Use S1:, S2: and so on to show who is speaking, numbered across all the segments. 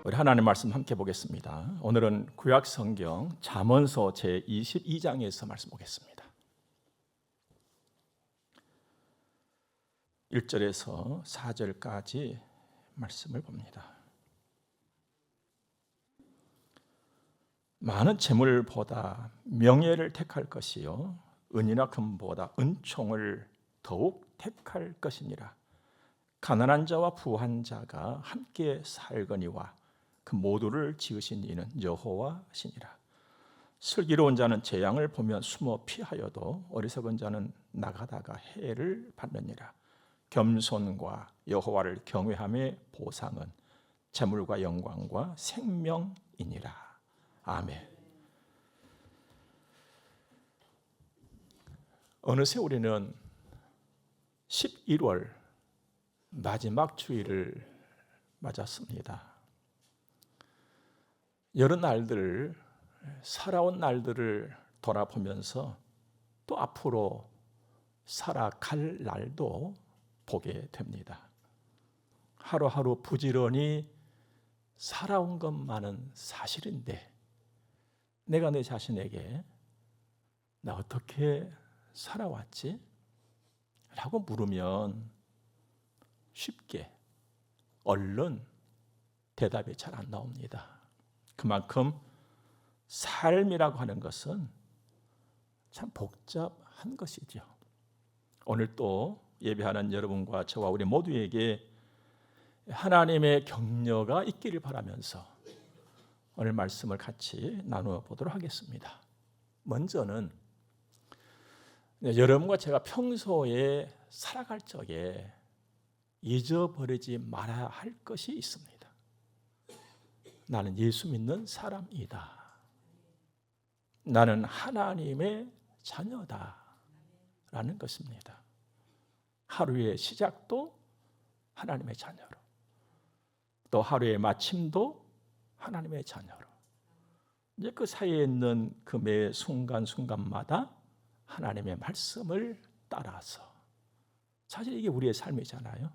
S1: 우리 하나님 말씀 함께 보겠습니다. 오늘은 구약 성경 잠언서 제22장에서 말씀 보겠습니다. 1절에서 4절까지 말씀을 봅니다. 많은 재물보다 명예를 택할 것이요 은이나 금보다 은총을 더욱 택할 것이니라. 가난한 자와 부한 자가 함께 살거니와 그 모두를 지으신 이는 여호와시니라. 슬기로운 자는 재앙을 보며 숨어 피하여도 어리석은 자는 나가다가 해를 받느니라. 겸손과 여호와를 경외함의 보상은 재물과 영광과 생명이니라. 아멘. 어느새 우리는 11월 마지막 주일을 맞았습니다. 여러 날들, 살아온 날들을 돌아보면서 또 앞으로 살아갈 날도 보게 됩니다. 하루하루 부지런히 살아온 것만은 사실인데 내가 내 자신에게 나 어떻게 살아왔지? 라고 물으면 쉽게 얼른 대답이 잘 안 나옵니다. 그만큼 삶이라고 하는 것은 참 복잡한 것이죠. 오늘 또 예배하는 여러분과 저와 우리 모두에게 하나님의 격려가 있기를 바라면서 오늘 말씀을 같이 나누어 보도록 하겠습니다. 먼저는 여러분과 제가 평소에 살아갈 적에 잊어버리지 말아야 할 것이 있습니다. 나는 예수 믿는 사람이다. 나는 하나님의 자녀다. 라는 것입니다. 하루의 시작도 하나님의 자녀로, 또 하루의 마침도 하나님의 자녀로, 이제 그 사이에 있는 그 매 순간순간마다 하나님의 말씀을 따라서, 사실 이게 우리의 삶이잖아요.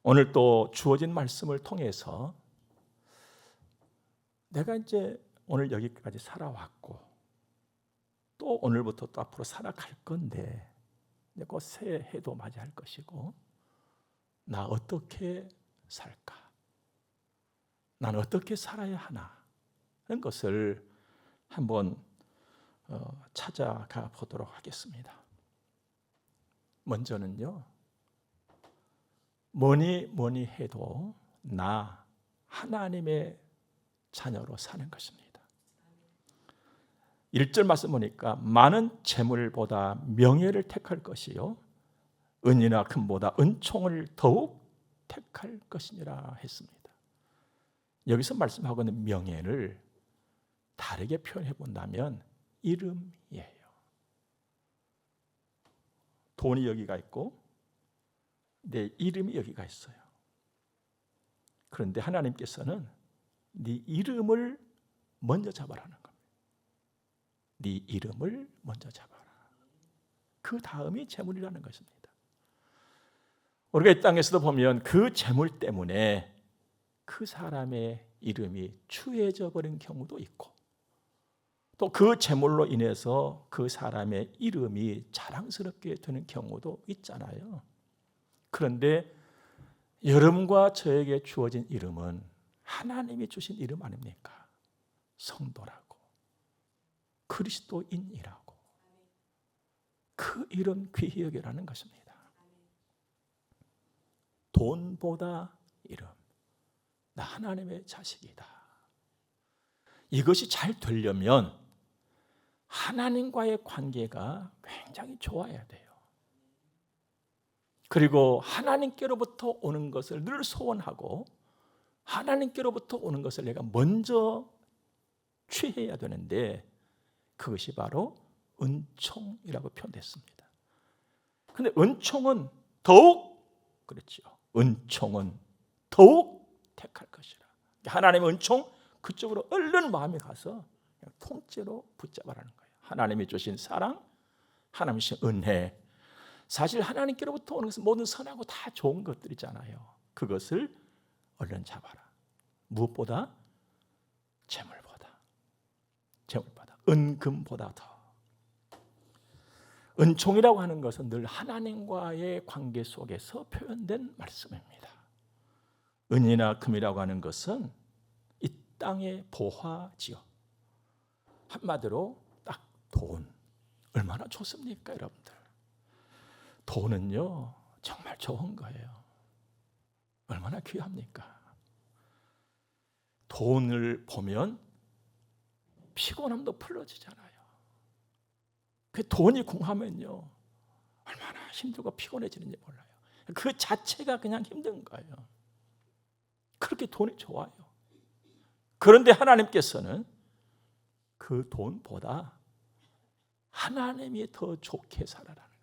S1: 오늘 또 주어진 말씀을 통해서 내가 이제 오늘 여기까지 살아왔고 또 오늘부터 또 앞으로 살아갈 건데 곧 새해도 맞이할 것이고 나 어떻게 살까? 나는 어떻게 살아야 하나? 하는 것을 한번 찾아가 보도록 하겠습니다. 먼저는요, 뭐니 해도 나 하나님의 자녀로 사는 것입니다. 1절 말씀 보니까 많은 재물보다 명예를 택할 것이요 은이나 금보다 은총을 더욱 택할 것이니라 했습니다. 여기서 말씀하고 있는 명예를 다르게 표현해 본다면 이름이에요. 돈이 여기가 있고 내 이름이 여기가 있어요. 그런데 하나님께서는 네 이름을 먼저 잡아라는 겁니다. 네 이름을 먼저 잡아라. 그 다음이 재물이라는 것입니다. 우리가 이 땅에서도 보면 그 재물 때문에 그 사람의 이름이 추해져 버린 경우도 있고 또 그 재물로 인해서 그 사람의 이름이 자랑스럽게 되는 경우도 있잖아요. 그런데 여러분과 저에게 주어진 이름은 하나님이 주신 이름 아닙니까? 성도라고, 그리스도인이라고. 그 이름 귀히 여기라는 것입니다. 돈보다 이름, 나 하나님의 자식이다. 이것이 잘 되려면 하나님과의 관계가 굉장히 좋아야 돼요. 그리고 하나님께로부터 오는 것을 늘 소원하고 하나님께로부터 오는 것을 내가 먼저 취해야 되는데 그것이 바로 은총이라고 표현됐습니다. 그런데 은총은 더욱 그렇죠. 은총은 더욱 택할 것이라. 하나님의 은총 그쪽으로 얼른 마음이 가서 그냥 통째로 붙잡아라는 거예요. 하나님이 주신 사랑, 하나님이 주신 은혜. 사실 하나님께로부터 오는 것은 모든 선하고 다 좋은 것들이잖아요. 그것을 얼른 잡아라. 무엇보다? 재물보다, 은금보다 더. 은총이라고 하는 것은 늘 하나님과의 관계 속에서 표현된 말씀입니다. 은이나 금이라고 하는 것은 이 땅의 보화지요. 한마디로 딱 돈. 얼마나 좋습니까, 여러분들? 돈은요, 정말 좋은 거예요. 얼마나 귀합니까? 돈을 보면 피곤함도 풀어지잖아요. 그 돈이 궁하면요, 얼마나 힘들고 피곤해지는지 몰라요. 그 자체가 그냥 힘든 거예요. 그렇게 돈이 좋아요. 그런데 하나님께서는 그 돈보다 하나님이 더 좋게 살아라는 거예요.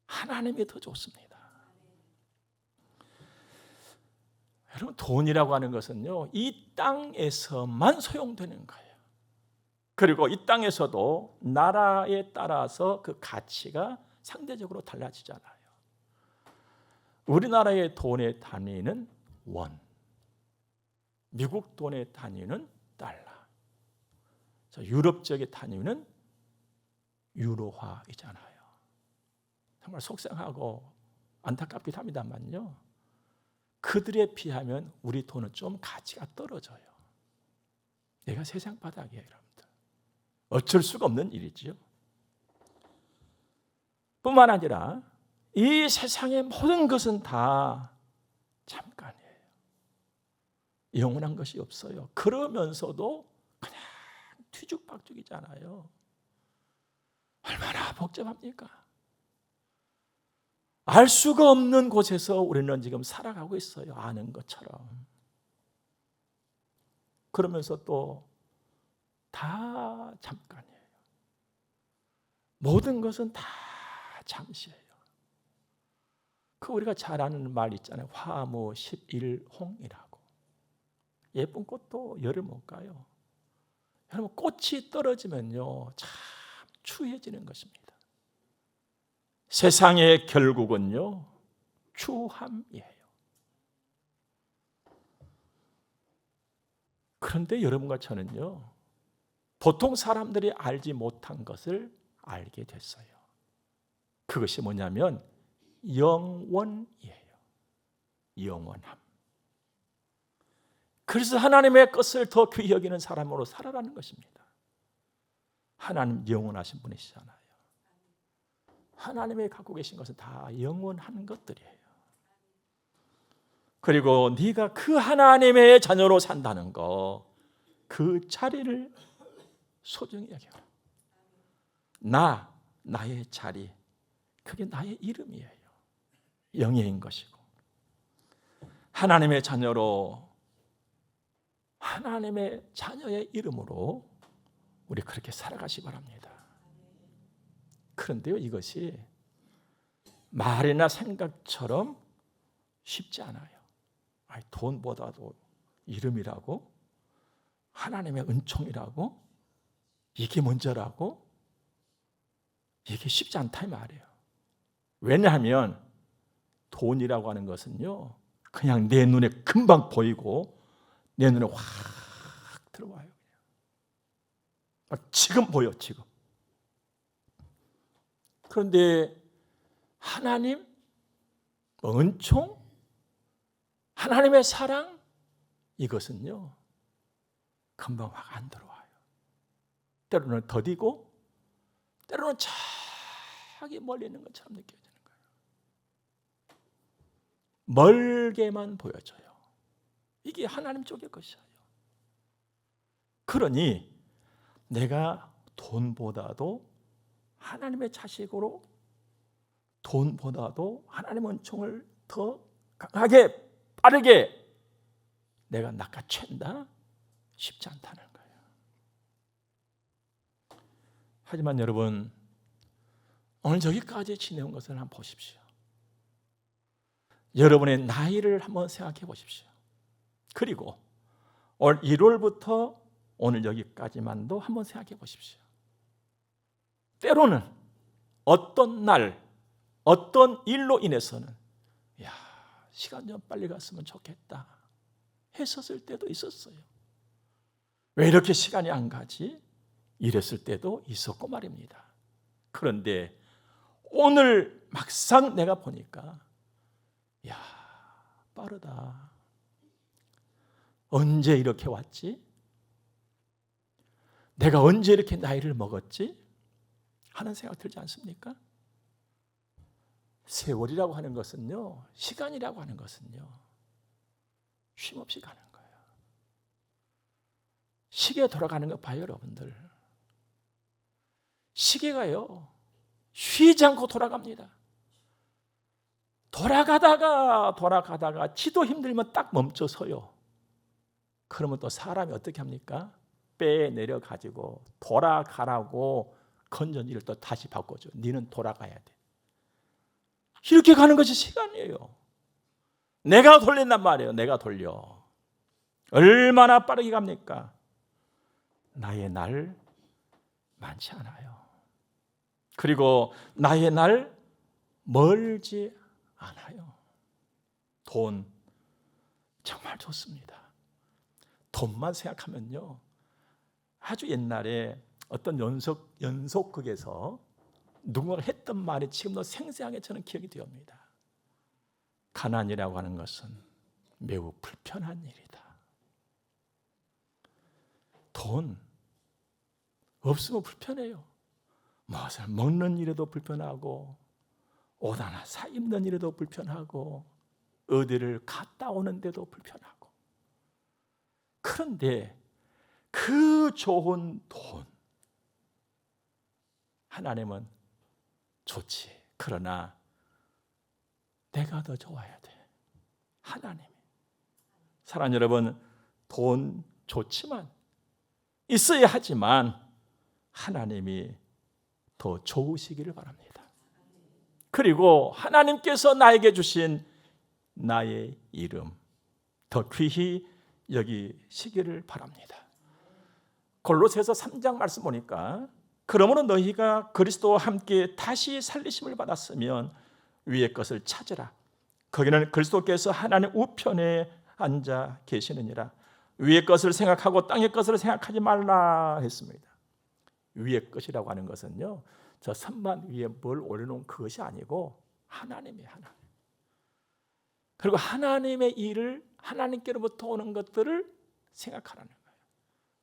S1: 하나님이 더 좋습니다. 여러분, 돈이라고 하는 것은요, 이 땅에서만 소용되는 거예요. 그리고 이 땅에서도 나라에 따라서 그 가치가 상대적으로 달라지잖아요. 우리나라의 돈의 단위는 원, 미국 돈의 단위는 달러, 유럽 지역의 단위는 유로화이잖아요. 정말 속상하고 안타깝기도 합니다만요, 그들에 비하면 우리 돈은 좀 가치가 떨어져요. 내가 세상 바닥이에요, 여러분들. 어쩔 수가 없는 일이지요. 뿐만 아니라 이 세상의 모든 것은 다 잠깐이에요. 영원한 것이 없어요. 그러면서도 그냥 뒤죽박죽이잖아요. 얼마나 복잡합니까? 알 수가 없는 곳에서 우리는 지금 살아가고 있어요. 아는 것처럼. 그러면서 또 다 잠깐이에요. 모든 것은 다 잠시예요. 그 우리가 잘 아는 말 있잖아요. 화무 11홍이라고. 예쁜 꽃도 열을 못 가요. 여러분, 꽃이 떨어지면요, 참 추해지는 것입니다. 세상의 결국은요, 추함이에요. 그런데 여러분과 저는요, 보통 사람들이 알지 못한 것을 알게 됐어요. 그것이 뭐냐면 영원이에요. 영원함. 그래서 하나님의 것을 더 귀히 여기는 사람으로 살아가는 것입니다. 하나님 영원하신 분이시잖아요. 하나님이 갖고 계신 것은 다 영원한 것들이에요. 그리고 네가 그 하나님의 자녀로 산다는 거, 그 자리를 소중히 여겨라. 나의 자리, 그게 나의 이름이에요. 영예인 것이고, 하나님의 자녀로, 하나님의 자녀의 이름으로 우리 그렇게 살아가시 바랍니다. 그런데요, 이것이 말이나 생각처럼 쉽지 않아요. 돈보다도 이름이라고, 하나님의 은총이라고, 이게 먼저라고, 이게 쉽지 않다 이 말이에요. 왜냐하면 돈이라고 하는 것은요, 그냥 내 눈에 금방 보이고 내 눈에 확 들어와요. 지금 보여, 지금. 그런데 하나님, 은총, 하나님의 사랑, 이것은요, 금방 확 안 들어와요. 때로는 더디고, 때로는 저기 멀리 있는 것처럼 느껴지는 거예요. 멀게만 보여져요. 이게 하나님 쪽의 것이에요. 그러니 내가 돈보다도 하나님의 자식으로, 돈보다도 하나님의 은총을 더 강하게, 빠르게 내가 낚아챈다? 쉽지 않다는 거예요. 하지만 여러분, 오늘 저기까지 지내온 것을 한번 보십시오. 여러분의 나이를 한번 생각해 보십시오. 그리고 올 1월부터 오늘 여기까지만도 한번 생각해 보십시오. 때로는 어떤 날, 어떤 일로 인해서는 시간 좀 빨리 갔으면 좋겠다, 했었을 때도 있었어요. 왜 이렇게 시간이 안 가지? 이랬을 때도 있었고 말입니다. 그런데 오늘 막상 내가 보니까 야, 빠르다. 언제 이렇게 왔지? 내가 언제 이렇게 나이를 먹었지? 하는 생각 들지 않습니까? 세월이라고 하는 것은요, 시간이라고 하는 것은요, 쉼없이 가는 거예요. 시계 돌아가는 거 봐요, 여러분들. 시계가요, 쉬지 않고 돌아갑니다. 돌아가다가 지도 힘들면 딱 멈춰서요. 그러면 또 사람이 어떻게 합니까? 빼 내려가지고 돌아가라고 건전지를 또 다시 바꿔줘. 너는 돌아가야 돼. 이렇게 가는 것이 시간이에요. 내가 돌린단 말이에요. 내가 돌려. 얼마나 빠르게 갑니까? 나의 날 많지 않아요. 그리고 나의 날 멀지 않아요. 돈 정말 좋습니다. 돈만 생각하면요, 아주 옛날에 어떤 연속극에서 누군가가 했던 말이 지금도 생생하게 저는 기억이 되옵니다. 가난이라고 하는 것은 매우 불편한 일이다. 돈 없으면 불편해요. 무엇을 먹는 일에도 불편하고, 옷 하나 사 입는 일에도 불편하고, 어디를 갔다 오는 데도 불편하고. 그런데 그 좋은 돈, 하나님은 좋지. 그러나 내가 더 좋아야 돼. 하나님이. 사랑하는 여러분, 돈 좋지만, 있어야 하지만 하나님이 더 좋으시기를 바랍니다. 그리고 하나님께서 나에게 주신 나의 이름 더 귀히 여기시기를 바랍니다. 골로새서 3장 말씀 보니까, 그러므로 너희가 그리스도와 함께 다시 살리심을 받았으면 위의 것을 찾으라. 거기는 그리스도께서 하나님 우편에 앉아 계시느니라. 위의 것을 생각하고 땅의 것을 생각하지 말라 했습니다. 위의 것이라고 하는 것은요, 저 선반 위에 뭘 올려놓은 그것이 아니고 하나님이에요. 하나님. 그리고 하나님의 일을, 하나님께로부터 오는 것들을 생각하라는 거예요.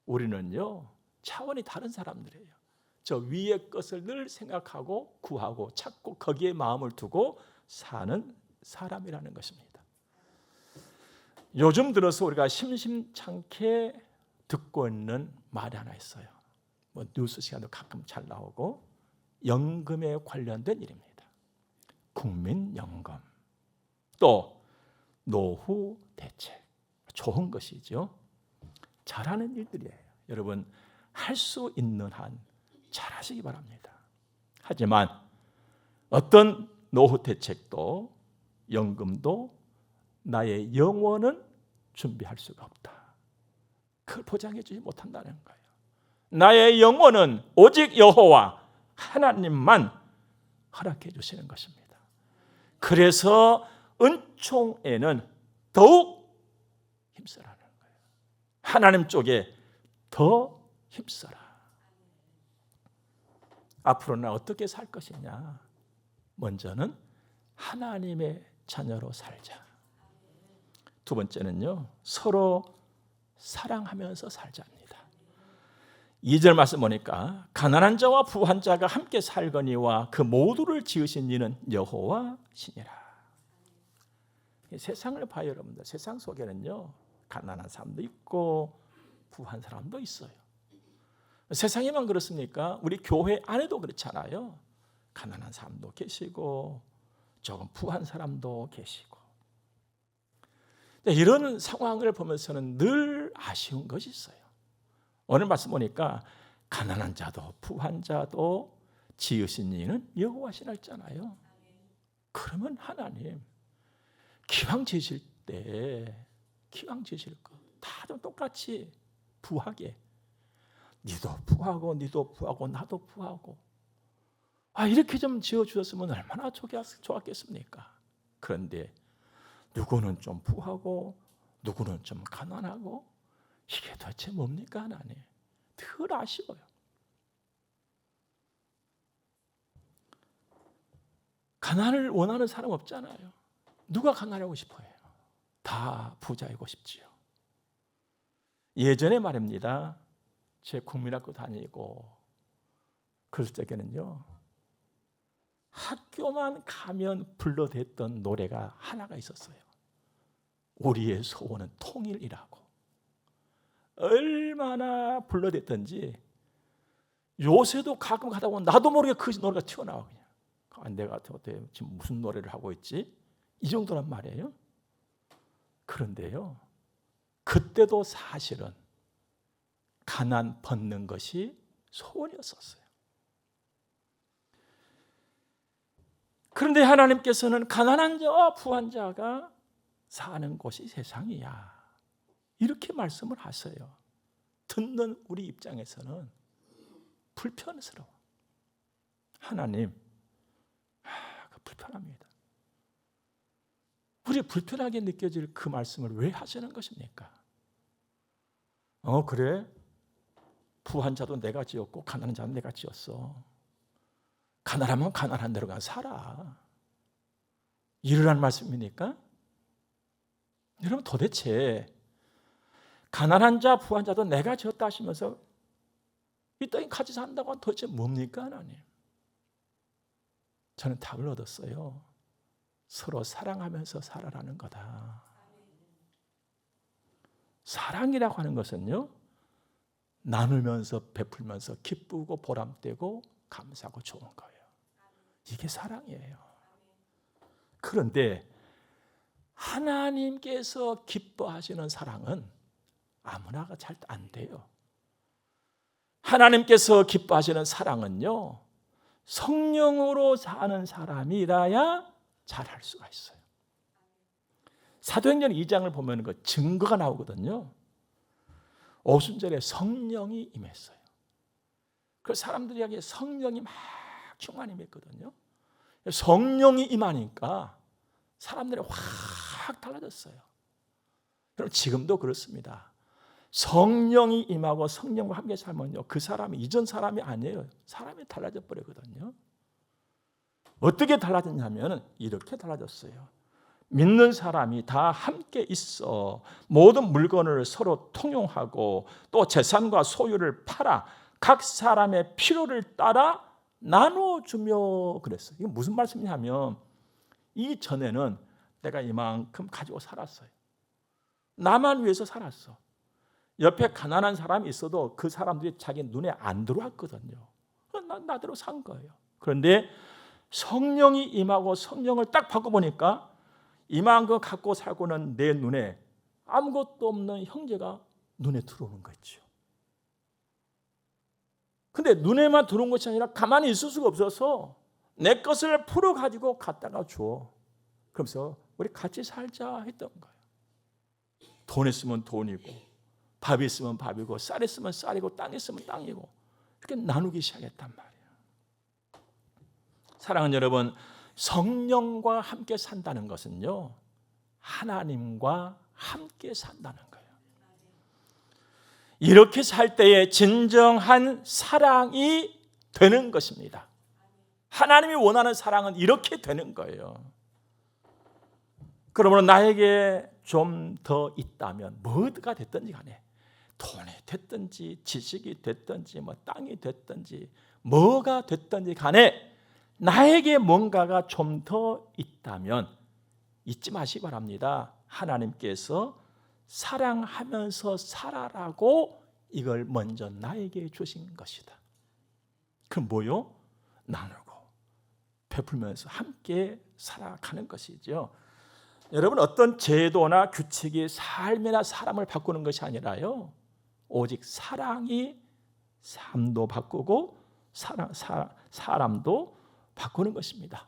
S1: 우리는요, 차원이 다른 사람들이에요. 저 위의 것을 늘 생각하고 구하고 찾고 거기에 마음을 두고 사는 사람이라는 것입니다. 요즘 들어서 우리가 심심찮게 듣고 있는 말이 하나 있어요. 뭐 뉴스 시간도 가끔 잘 나오고, 연금에 관련된 일입니다. 국민연금, 또 노후 대책, 좋은 것이죠. 잘하는 일들이에요. 여러분, 할 수 있는 한 잘하시기 바랍니다. 하지만 어떤 노후 대책도 연금도 나의 영원은 준비할 수가 없다. 그걸 보장해 주지 못한다는 거예요. 나의 영혼은 오직 여호와 하나님만 허락해 주시는 것입니다. 그래서 은총에는 더욱 힘쓰라는 거예요. 하나님 쪽에 더 힘써라. 앞으로 나 어떻게 살 것이냐? 먼저는 하나님의 자녀로 살자. 두 번째는요, 서로 사랑하면서 살자입니다. 2절 말씀 보니까, 가난한 자와 부한 자가 함께 살거니와 그 모두를 지으신 이는 여호와시니라. 세상을 봐요, 여러분들. 세상 속에는요, 가난한 사람도 있고 부한 사람도 있어요. 세상에만 그렇습니까? 우리 교회 안에도 그렇잖아요. 가난한 사람도 계시고 조금 부한 사람도 계시고. 이런 상황을 보면서는 늘 아쉬운 것이 있어요. 오늘 말씀 보니까 가난한 자도 부한 자도 지으신 이는 여호와시라 했잖아요. 그러면 하나님 기왕 지으실 때, 기왕 지으실 거 다 좀 똑같이 부하게, 니도 부하고 니도 부하고 나도 부하고, 이렇게 좀 지어주셨으면 얼마나 좋았겠습니까? 그런데 누구는 좀 부하고 누구는 좀 가난하고 이게 도대체 뭡니까 하나님? 늘 아쉬워요. 가난을 원하는 사람 없잖아요. 누가 가난하고 싶어요? 다 부자이고 싶지요. 예전에 말입니다. 제 국민학교 다니고 그럴 적에는요, 학교만 가면 불러댔던 노래가 하나가 있었어요. 우리의 소원은 통일이라고. 얼마나 불러댔던지 요새도 가끔 가다 보면 나도 모르게 그 노래가 튀어나와. 그냥 내가 지금 무슨 노래를 하고 있지? 이 정도란 말이에요. 그런데요, 그때도 사실은 가난 벗는 것이 소원이었었어요. 그런데 하나님께서는 가난한 자와 부한 자가 사는 곳이 세상이야, 이렇게 말씀을 하세요. 듣는 우리 입장에서는 불편스러워. 하나님, 불편합니다. 우리 불편하게 느껴질 그 말씀을 왜 하시는 것입니까? 그래? 부한 자도 내가 지었고 가난한 자는 내가 지었어. 가난하면 가난한 대로 가 살아. 이러란 말씀입니까? 여러분, 도대체 가난한 자, 부한 자도 내가 지었다 하시면서 이 땅에 같이 산다고 하면 도대체 뭡니까 하나님? 저는 답을 얻었어요. 서로 사랑하면서 살아라는 거다. 사랑이라고 하는 것은요, 나누면서 베풀면서 기쁘고 보람되고 감사하고 좋은 거예요. 이게 사랑이에요. 그런데 하나님께서 기뻐하시는 사랑은 아무나가 잘 안 돼요. 하나님께서 기뻐하시는 사랑은요, 성령으로 사는 사람이라야 잘할 수가 있어요. 사도행전 2장을 보면 그 증거가 나오거든요. 오순절에 성령이 임했어요. 그 사람들이 하기에 성령이 막 충만히 임했거든요. 성령이 임하니까 사람들이 확 달라졌어요. 여러분, 지금도 그렇습니다. 성령이 임하고 성령과 함께 살면요, 그 사람이 이전 사람이 아니에요. 사람이 달라져 버리거든요. 어떻게 달라졌냐면 이렇게 달라졌어요. 믿는 사람이 다 함께 있어 모든 물건을 서로 통용하고 또 재산과 소유를 팔아 각 사람의 필요를 따라 나눠주며 그랬어요. 이게 무슨 말씀이냐면, 이전에는 내가 이만큼 가지고 살았어요. 나만 위해서 살았어. 옆에 가난한 사람이 있어도 그 사람들이 자기 눈에 안 들어왔거든요. 나대로 산 거예요. 그런데 성령이 임하고 성령을 딱 바꿔보니까 이만큼 갖고 살고는 내 눈에 아무것도 없는 형제가 눈에 들어오는 거죠. 근데 눈에만 들어온 것이 아니라 가만히 있을 수가 없어서 내 것을 풀어가지고 갖다가 줘. 그러면서 우리 같이 살자 했던 거예요. 돈 있으면 돈이고, 밥 있으면 밥이고, 쌀 있으면 쌀이고, 땅 있으면 땅이고, 이렇게 나누기 시작했단 말이에요. 사랑하는 여러분, 성령과 함께 산다는 것은요, 하나님과 함께 산다는 거예요. 이렇게 살 때에 진정한 사랑이 되는 것입니다. 하나님이 원하는 사랑은 이렇게 되는 거예요. 그러므로 나에게 좀 더 있다면 뭐가 됐든지 간에, 돈이 됐든지 지식이 됐든지 뭐 땅이 됐든지 뭐가 됐든지 간에 나에게 뭔가가 좀 더 있다면 잊지 마시기 바랍니다. 하나님께서 사랑하면서 살아라고 이걸 먼저 나에게 주신 것이다. 그럼 뭐요? 나누고 베풀면서 함께 살아가는 것이죠. 여러분, 어떤 제도나 규칙이 삶이나 사람을 바꾸는 것이 아니라요, 오직 사랑이 삶도 바꾸고 사람도 바꾸는 것입니다.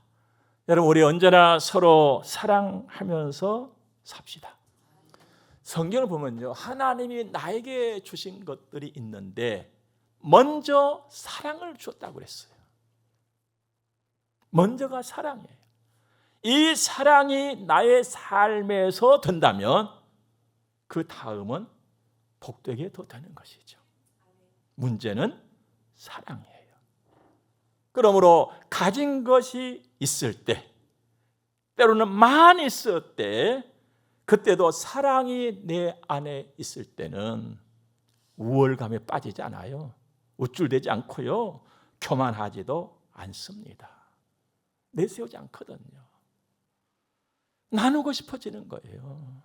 S1: 여러분, 우리 언제나 서로 사랑하면서 삽시다. 성경을 보면요, 하나님이 나에게 주신 것들이 있는데 먼저 사랑을 줬다고 그랬어요. 먼저가 사랑이에요. 이 사랑이 나의 삶에서 된다면 그 다음은 복되게 더 되는 것이죠. 문제는 사랑이에요. 그러므로 가진 것이 있을 때, 때로는 많이 있을 때, 그때도 사랑이 내 안에 있을 때는 우월감에 빠지지 않아요. 우쭐대지 않고요. 교만하지도 않습니다. 내세우지 않거든요. 나누고 싶어지는 거예요.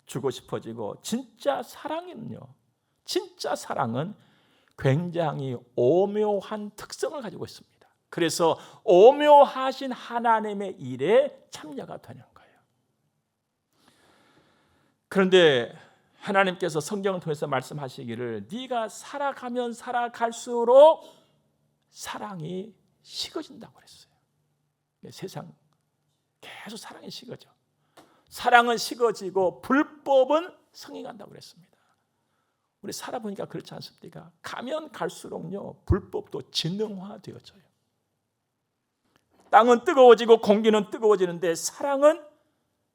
S1: 주고 싶어지고. 진짜 사랑은요, 진짜 사랑은 굉장히 오묘한 특성을 가지고 있습니다. 그래서 오묘하신 하나님의 일에 참여가 되는 거예요. 그런데 하나님께서 성경을 통해서 말씀하시기를 네가 살아가면 살아갈수록 사랑이 식어진다고 그랬어요. 세상 계속 사랑이 식어져. 사랑은 식어지고 불법은 성행한다고 그랬습니다. 우리 살아보니까 그렇지 않습니까? 가면 갈수록요, 불법도 진능화되어져요. 땅은 뜨거워지고 공기는 뜨거워지는데 사랑은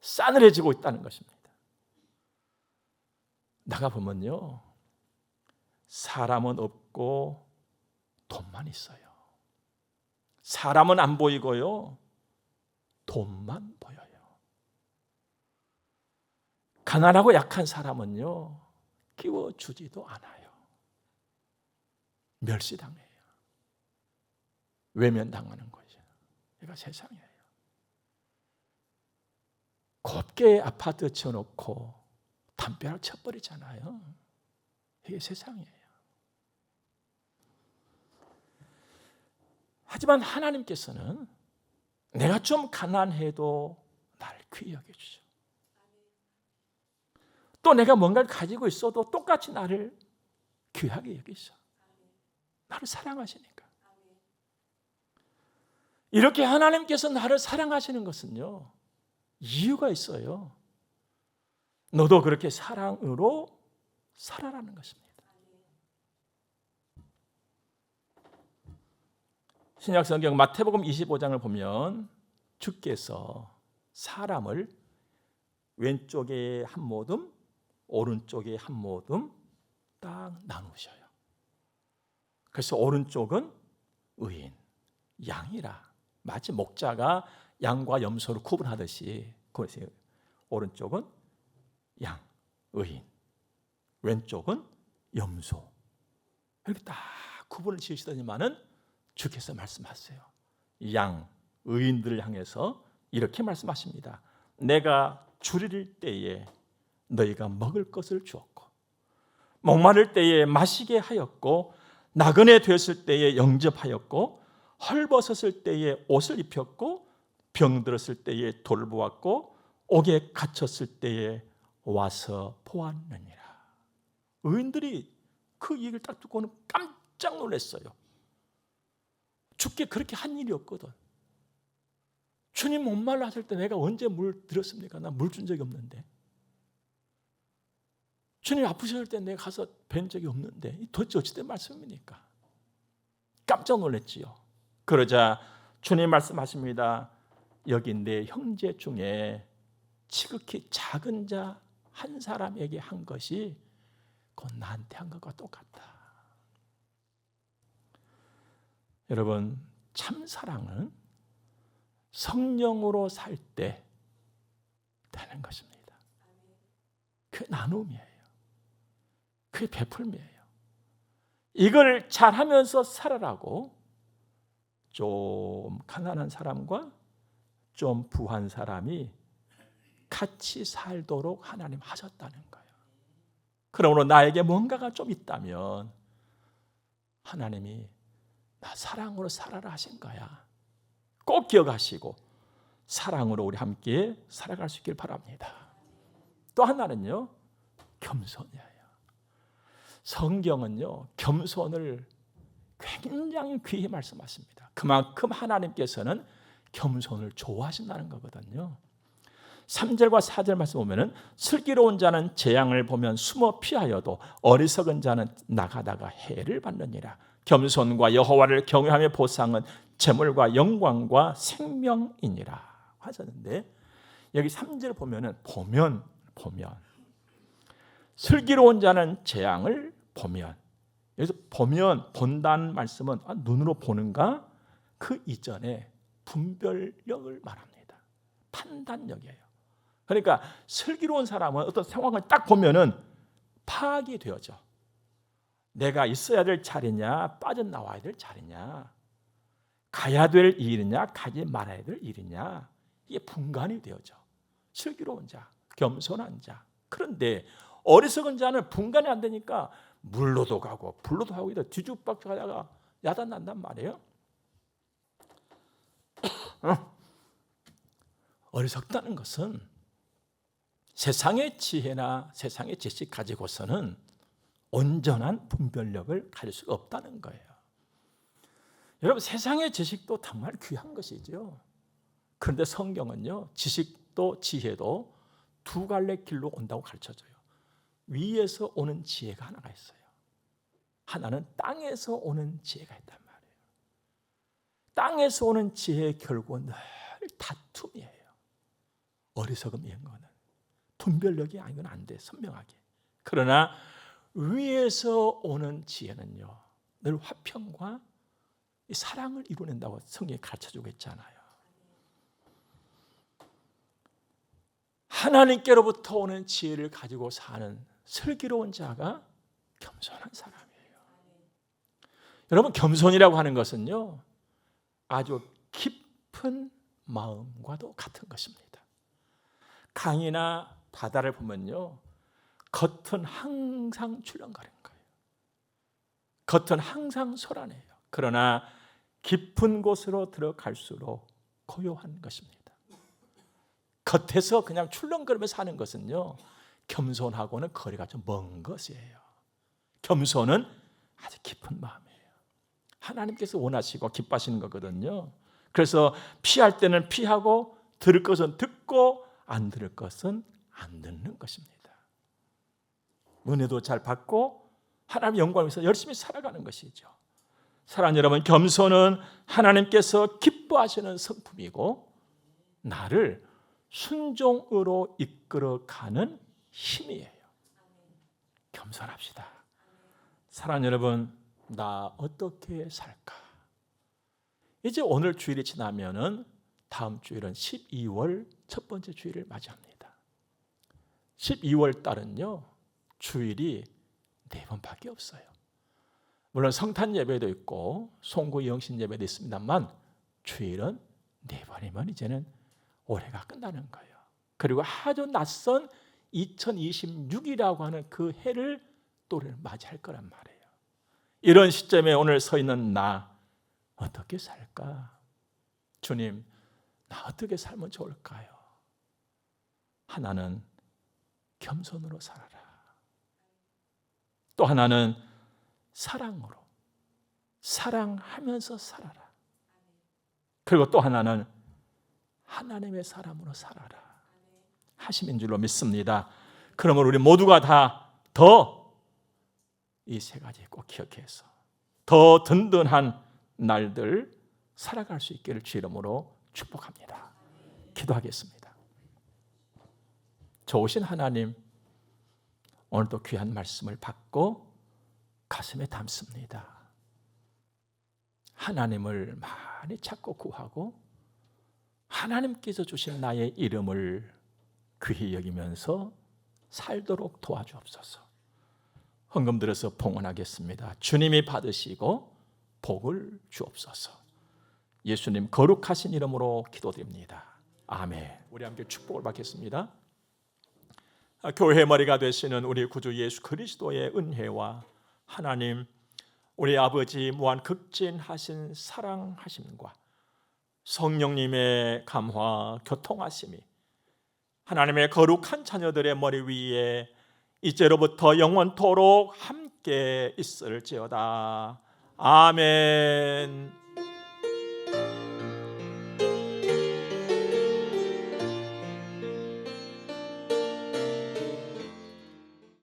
S1: 싸늘해지고 있다는 것입니다. 나가보면요, 사람은 없고 돈만 있어요. 사람은 안 보이고요, 돈만 보여요. 가난하고 약한 사람은요, 끼워주지도 않아요. 멸시당해요. 외면당하는 거죠. 이거 세상이에요. 곱게 아파트 지어놓고 담벼락 쳐버리잖아요. 이게 세상이에요. 하지만 하나님께서는 내가 좀 가난해도 나를 귀히 여겨주죠. 또 내가 뭔가를 가지고 있어도 똑같이 나를 귀하게 여기죠. 나를 사랑하시니까. 이렇게 하나님께서 나를 사랑하시는 것은요, 이유가 있어요. 너도 그렇게 사랑으로 살아라는 것입니다. 신약성경 마태복음 25장을 보면 주께서 사람을 왼쪽에 한 모듬, 오른쪽에 한 모듬 딱 나누셔요. 그래서 오른쪽은 의인, 양이라. 마치 목자가 양과 염소를 구분하듯이, 그래서 오른쪽은 양, 의인, 왼쪽은 염소. 이렇게 딱 구분을 지으시더니만은 주께서 말씀하세요. 양, 의인들을 향해서 이렇게 말씀하십니다. 내가 줄일 때에 너희가 먹을 것을 주었고, 목마를 때에 마시게 하였고, 나그네 되었을 때에 영접하였고, 헐벗었을 때에 옷을 입혔고, 병들었을 때에 돌보았고, 옥에 갇혔을 때에 와서 보았느니라. 의인들이 그 얘기를 딱 듣고는 깜짝 놀랐어요. 주께 그렇게 한 일이 없거든. 주님 목말라 하실 때 내가 언제 물 드렸습니까? 나 물 준 적이 없는데. 주님 아프셨을 때 내가 가서 뵌 적이 없는데 도대체 어찌된 말씀입니까? 깜짝 놀랐지요. 그러자 주님 말씀하십니다. 여기 내 형제 중에 지극히 작은 자 한 사람에게 한 것이 곧 나한테 한 것과 똑같다. 여러분, 참 사랑은 성령으로 살 때 되는 것입니다. 그 나눔이에요. 그 베풀미예요. 이걸 잘하면서 살아라고 좀 가난한 사람과 좀 부한 사람이 같이 살도록 하나님 하셨다는 거예요. 그러므로 나에게 뭔가가 좀 있다면 하나님이 나 사랑으로 살아라 하신 거야. 꼭 기억하시고 사랑으로 우리 함께 살아갈 수 있길 바랍니다. 또 하나는요, 겸손이에요. 성경은요, 겸손을 굉장히 귀히 말씀하십니다. 그만큼 하나님께서는 겸손을 좋아하신다는 거거든요. 3절과 4절 말씀 보면은 슬기로운 자는 재앙을 보면 숨어 피하여도 어리석은 자는 나가다가 해를 받느니라. 겸손과 여호와를 경외함의 보상은 재물과 영광과 생명이니라 하셨는데, 여기 3절 보면 슬기로운 자는 재앙을 보면, 여기서 보면, 본다는 말씀은 눈으로 보는가? 그 이전에 분별력을 말합니다. 판단력이에요. 그러니까 슬기로운 사람은 어떤 상황을 딱 보면은 파악이 되어져. 내가 있어야 될 자리냐, 빠져나와야 될 자리냐, 가야 될 일이냐, 가지 말아야 될 일이냐, 이게 분간이 되어져. 슬기로운 자, 겸손한 자. 그런데 어리석은 자는 분간이 안 되니까 물로도 가고 불로도 가고 뒤죽박죽 하다가 야단난단 말이에요. 어리석다는 것은 세상의 지혜나 세상의 지식 가지고서는 온전한 분별력을 가질 수가 없다는 거예요. 여러분, 세상의 지식도 정말 귀한 것이죠. 그런데 성경은요, 지식도 지혜도 두 갈래 길로 온다고 가르쳐줘요. 위에서 오는 지혜가 하나가 있어요. 하나는 땅에서 오는 지혜가 있단 말이에요. 땅에서 오는 지혜의 결국은 늘 다툼이에요. 어리석음 이런 거는 분별력이 아니건 안 돼, 선명하게. 그러나 위에서 오는 지혜는요, 늘 화평과 사랑을 이루낸다고 성경이 가르쳐주고 있잖아요. 하나님께로부터 오는 지혜를 가지고 사는 슬기로운 자가 겸손한 사람이에요. 여러분, 겸손이라고 하는 것은요, 아주 깊은 마음과도 같은 것입니다. 강이나 바다를 보면요, 겉은 항상 출렁거리는 거예요. 겉은 항상 소란해요. 그러나 깊은 곳으로 들어갈수록 고요한 것입니다. 겉에서 그냥 출렁거리며 사는 것은요, 겸손하고는 거리가 좀 먼 것이에요. 겸손은 아주 깊은 마음이에요. 하나님께서 원하시고 기뻐하시는 거거든요. 그래서 피할 때는 피하고 들을 것은 듣고 안 들을 것은 안 듣는 것입니다. 은혜도 잘 받고 하나님의 영광을 위해서 열심히 살아가는 것이죠. 사랑하는 여러분, 겸손은 하나님께서 기뻐하시는 성품이고 나를 순종으로 이끌어가는 힘이에요. 겸손합시다. 사랑하는 여러분, 나 어떻게 살까? 이제 오늘 주일이 지나면은 다음 주일은 12월 첫 번째 주일을 맞이합니다. 12월 달은요, 주일이 4번밖에 없어요. 물론 성탄 예배도 있고 송구 영신 예배도 있습니다만 주일은 4번이면 이제는 올해가 끝나는 거예요. 그리고 아주 낯선 2026이라고 하는 그 해를 또 맞이할 거란 말이에요. 이런 시점에 오늘 서 있는 나 어떻게 살까? 주님, 나 어떻게 살면 좋을까요? 하나는 겸손으로 살아라. 또 하나는 사랑으로, 사랑하면서 살아라. 그리고 또 하나는 하나님의 사람으로 살아라 하심인 줄로 믿습니다. 그러므로 우리 모두가 다 더 이 세 가지 꼭 기억해서 더 든든한 날들 살아갈 수 있기를 주 이름으로 축복합니다. 기도하겠습니다. 좋으신 하나님, 오늘도 귀한 말씀을 받고 가슴에 담습니다. 하나님을 많이 찾고 구하고 하나님께서 주신 나의 이름을 귀히 여기면서 살도록 도와주옵소서. 헌금 들어서 봉헌하겠습니다. 주님이 받으시고 복을 주옵소서. 예수님 거룩하신 이름으로 기도드립니다. 아멘. 우리 함께 축복을 받겠습니다. 교회 머리가 되시는 우리 구주 예수 그리스도의 은혜와 하나님 우리 아버지 무한 극진하신 사랑하심과 성령님의 감화 교통하심이 하나님의 거룩한 자녀들의 머리 위에 이제로부터 영원토록 함께 있을지어다. 아멘.